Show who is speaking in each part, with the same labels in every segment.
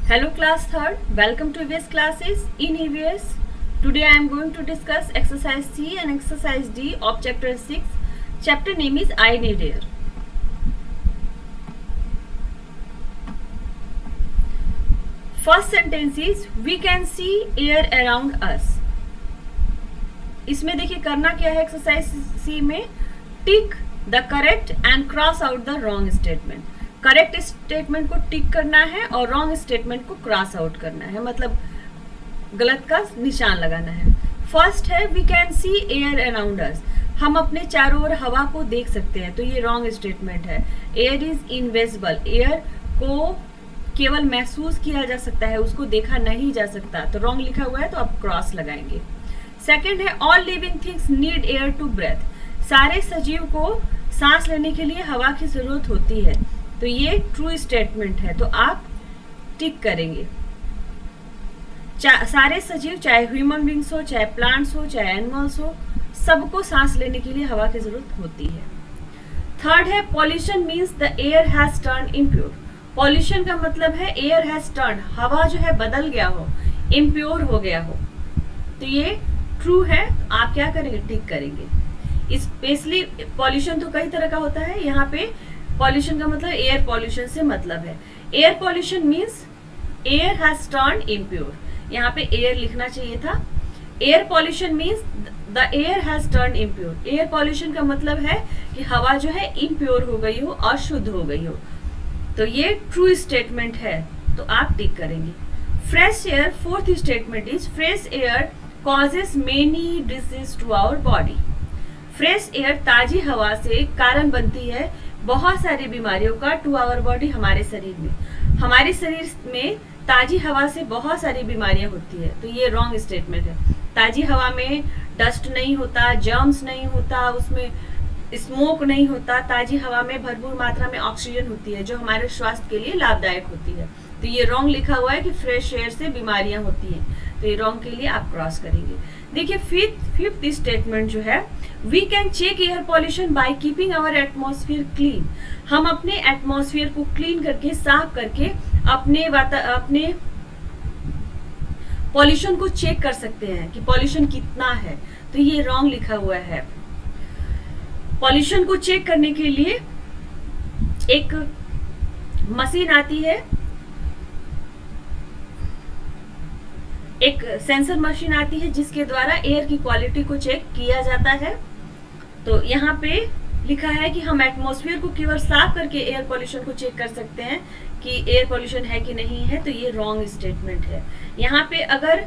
Speaker 1: Hello class 3rd, welcome to EVS classes in EVS. Today I am going to discuss exercise C and exercise D of chapter 6. Chapter name is I Need Air. First sentence is we can see air around us. इसमें देखिए करना क्या है exercise सी में, tick the correct and cross out the wrong statement. Correct statement को टिक करना है और रॉन्ग स्टेटमेंट को क्रॉस आउट करना है, मतलब गलत का निशान लगाना है. फर्स्ट है we can see air around us. हम अपने चारों ओर हवा को देख सकते हैं, तो ये रॉन्ग स्टेटमेंट है. Air is invisible. एयर को केवल महसूस किया जा सकता है, उसको देखा नहीं जा सकता, तो रॉन्ग लिखा हुआ है तो आप क्रॉस लगाएंगे. सेकेंड है all living things need air to breath. सारे सजीव को सांस लेने के लिए हवा की जरूरत होती है, तो ये ट्रू स्टेटमेंट है, तो आप टिक करेंगे. सारे सजीव, चाहे ह्यूमन बींग्स हो, चाहे प्लांट्स हो, चाहे एनिमल्स हो, सबको सांस लेने के लिए हवा की जरूरत होती है. थर्ड है pollution means the air has turn impure. Pollution का मतलब है एयर हैज टर्न, हवा जो है बदल गया हो, इम्प्योर हो गया हो, तो ये ट्रू है. आप क्या करेंगे, टिक करेंगे. स्पेशली पॉल्यूशन तो कई तरह का होता है, यहाँ पे पॉल्यूशन का मतलब एयर पॉल्यूशन से मतलब है. Air pollution means air has turn impure. यहाँ पे एयर लिखना चाहिए था. Air pollution means the air has turn impure. Air pollution का मतलब है कि हवा जो है इम्प्योर हो गई हो, अशुद्ध हो गई हो, तो ये ट्रू स्टेटमेंट है, तो आप टिक करेंगे. Fresh air, fourth statement is fresh air causes many diseases to our body. Fresh air, ताजी हवा से कारण बनती है बहुत सारी बीमारियों का टू आवर बॉडी, हमारे शरीर में. हमारे शरीर में ताजी हवा से बहुत सारी बीमारियां होती है, तो ये रॉन्ग स्टेटमेंट है. ताजी हवा में डस्ट नहीं होता, जर्म्स नहीं होता, उसमें स्मोक नहीं होता. ताजी हवा में भरपूर मात्रा में ऑक्सीजन होती है जो हमारे स्वास्थ्य के लिए लाभदायक होती है, तो ये रॉन्ग लिखा हुआ है कि फ्रेश एयर से बीमारियां होती हैं, तो ये रॉन्ग के लिए आप क्रॉस करेंगे. देखिए फिफ्थ स्टेटमेंट जो है we can check air pollution by keeping our atmosphere clean. हम अपने एटमॉस्फेयर को क्लीन करके, साफ करके अपने पॉल्यूशन को चेक कर सकते हैं कि पॉल्यूशन कितना है, तो ये रॉन्ग लिखा हुआ है. पॉल्यूशन को चेक करने के लिए एक मशीन आती है, एक सेंसर मशीन आती है जिसके द्वारा एयर की क्वालिटी को चेक किया जाता है. तो यहाँ पे लिखा है कि हम एटमॉस्फेयर को केवल साफ करके एयर पॉल्यूशन को चेक कर सकते हैं कि एयर पॉल्यूशन है कि नहीं है, तो ये रॉन्ग स्टेटमेंट है. यहाँ पे अगर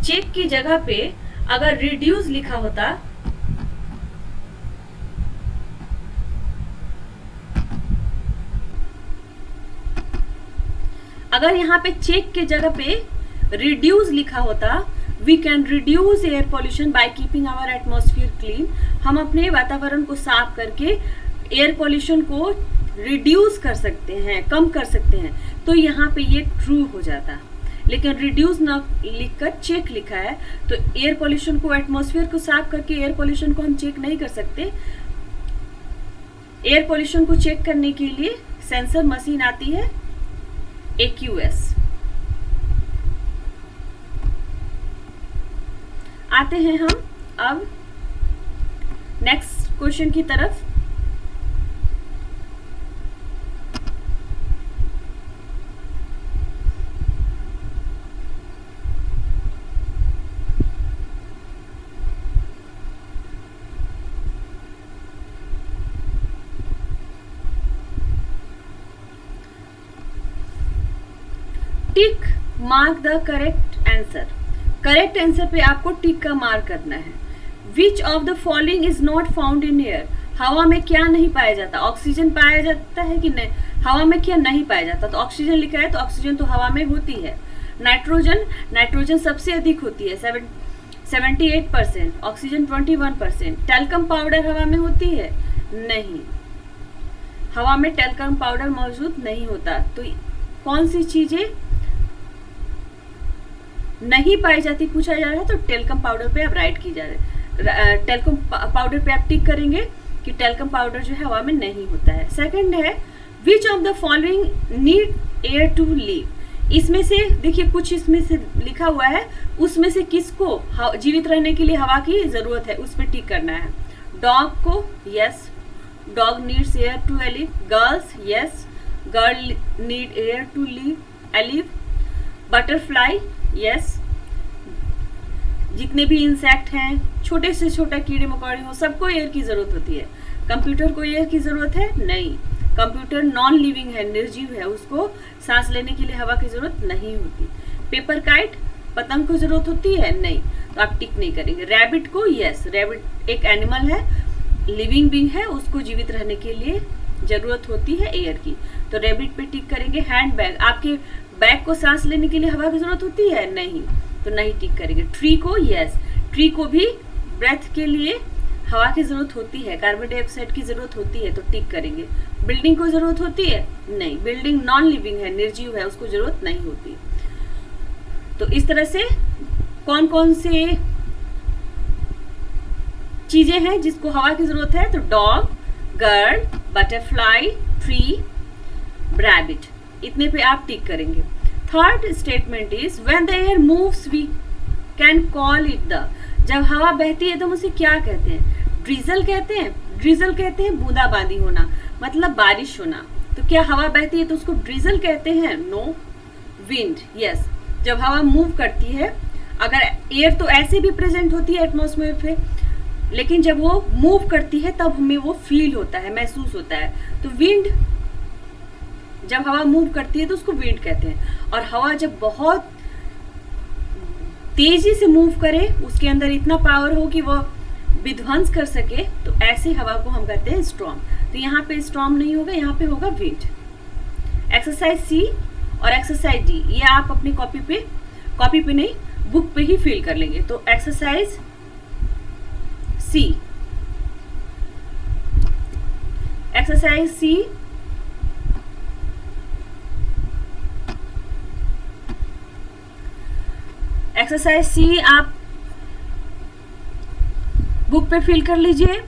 Speaker 1: चेक की जगह पे अगर रिड्यूस लिखा होता, अगर यहाँ पे चेक के जगह पे रिड्यूस लिखा होता, we can reduce air pollution by keeping our atmosphere clean. हम अपने वातावरण को साफ करके एयर पॉल्यूशन को रिड्यूस कर सकते हैं, कम कर सकते हैं, तो यहाँ पे ये ट्रू हो जाता. लेकिन रिड्यूस ना लिखकर चेक लिखा है, तो एयर पॉल्यूशन को, एटमॉस्फेयर को साफ करके एयर पॉल्यूशन को हम चेक नहीं कर सकते. एयर पॉल्यूशन को चेक करने के लिए सेंसर मशीन आती है AQS. आते हैं हम अब नेक्स्ट क्वेश्चन की तरफ. Tick mark the correct answer. Correct answer पे आपको टिक का मार्क करना है. Which of the following is not found in air. हवा में क्या नहीं पाया जाता, ऑक्सीजन पाया जाता है कि नहीं, हवा में क्या नहीं पाया जाता, तो ऑक्सीजन लिखा है, तो ऑक्सीजन तो हवा में होती है. नाइट्रोजन सबसे अधिक होती है 78%, ऑक्सीजन 21%. टेल्कम पाउडर हवा में होती है, नहीं, हवा में टेल्कम पाउडर मौजूद नहीं होता. तो कौन सी चीजें नहीं पाई जाती पूछा जा रहा है, तो टेल्कम पाउडर पे आप राइट की जा रहे, टेल्कम पाउडर पे आप टिक करेंगे कि टेल्कम पाउडर जो है हवा में नहीं होता है. सेकंड है which of the following need air to live. इसमें से देखिए कुछ इसमें से लिखा हुआ है, उसमें से किसको जीवित रहने के लिए हवा की जरूरत है, उस पर टिक करना है। डॉग को, yes, dog needs air to live. Girls, yes, girl need air to live. Butterfly, yes, जितने भी इंसेक्ट हैं, छोटे से छोटा कीड़े मकोड़े हो, सबको एयर की जरूरत होती है। कंप्यूटर को एयर की जरूरत है? नहीं। कंप्यूटर नॉन लिविंग है, निर्जीव है, उसको सांस लेने के लिए हवा की जरूरत नहीं होती। पेपर काइट, पतंग को जरूरत होती है? नहीं, तो आप टिक नहीं करेंगे। रैबिट को, यस, रैबिट एक एनिमल है, लिविंग बीइंग है, उसको जीवित रहने के लिए जरूरत होती है एयर की, तो रैबिट पे टिक करेंगे। हैंड बैग, आपके बैग को सांस लेने के लिए हवा की जरूरत होती है? नहीं, तो नहीं टिक करेंगे। ट्री को, यस, ट्री को भी ब्रेथ के लिए हवा की जरूरत होती है, कार्बन डाइऑक्साइड की जरूरत होती है, तो टिक करेंगे। बिल्डिंग को जरूरत होती है? नहीं, बिल्डिंग नॉन लिविंग है, निर्जीव है, उसको जरूरत नहीं होती। तो इस तरह से कौन कौन से चीजें हैं जिसको हवा की जरूरत है, तो dog, girl, butterfly, tree, rabbit, इतने पे आप टिक करेंगे। Third statement is when the air moves we can call it the, जब हवा बहती है तो हम उसे क्या कहते हैं? ड्रिजल कहते हैं। ड्रिजल कहते हैं बूंदाबांदी होना, मतलब बारिश होना। तो क्या हवा बहती है तो उसको ड्रिजल कहते हैं? नो। विंड, यस, जब हवा मूव करती है, अगर एयर तो ऐसे भी प्रेजेंट होती है एटमॉस्फेयर पे, लेकिन जब वो मूव करती है तब हमें वो फील होता है, महसूस होता है। तो विंड, जब हवा मूव करती है तो उसको विंड कहते हैं। और हवा जब बहुत तेजी से मूव करे, उसके अंदर इतना पावर हो कि वो विध्वंस कर सके, तो ऐसे हवा को हम कहते हैं स्टॉर्म। तो यहाँ पे स्टॉर्म नहीं होगा, यहाँ पे होगा विंड। एक्सरसाइज सी और एक्सरसाइज डी, ये आप अपनी कॉपी पे नहीं, बुक पे ही फिल कर लेंगे। तो एक्सरसाइज सी, एक्सरसाइज सी, एक्सरसाइज सी आप बुक पे फिल कर लीजिए,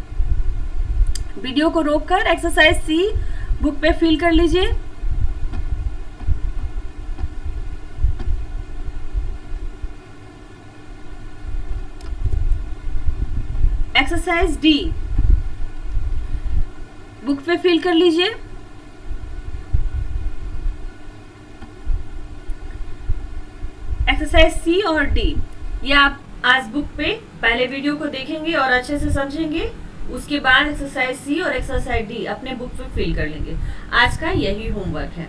Speaker 1: वीडियो को रोककर एक्सरसाइज सी बुक पे फिल कर लीजिए। एक्सरसाइज डी बुक पे फिल कर लीजिए। एक्सरसाइज सी और डी, ये आप आज बुक पे पहले वीडियो को देखेंगे और अच्छे से समझेंगे, उसके बाद एक्सरसाइज सी और एक्सरसाइज डी अपने बुक पे फिल कर लेंगे। आज का यही होमवर्क है।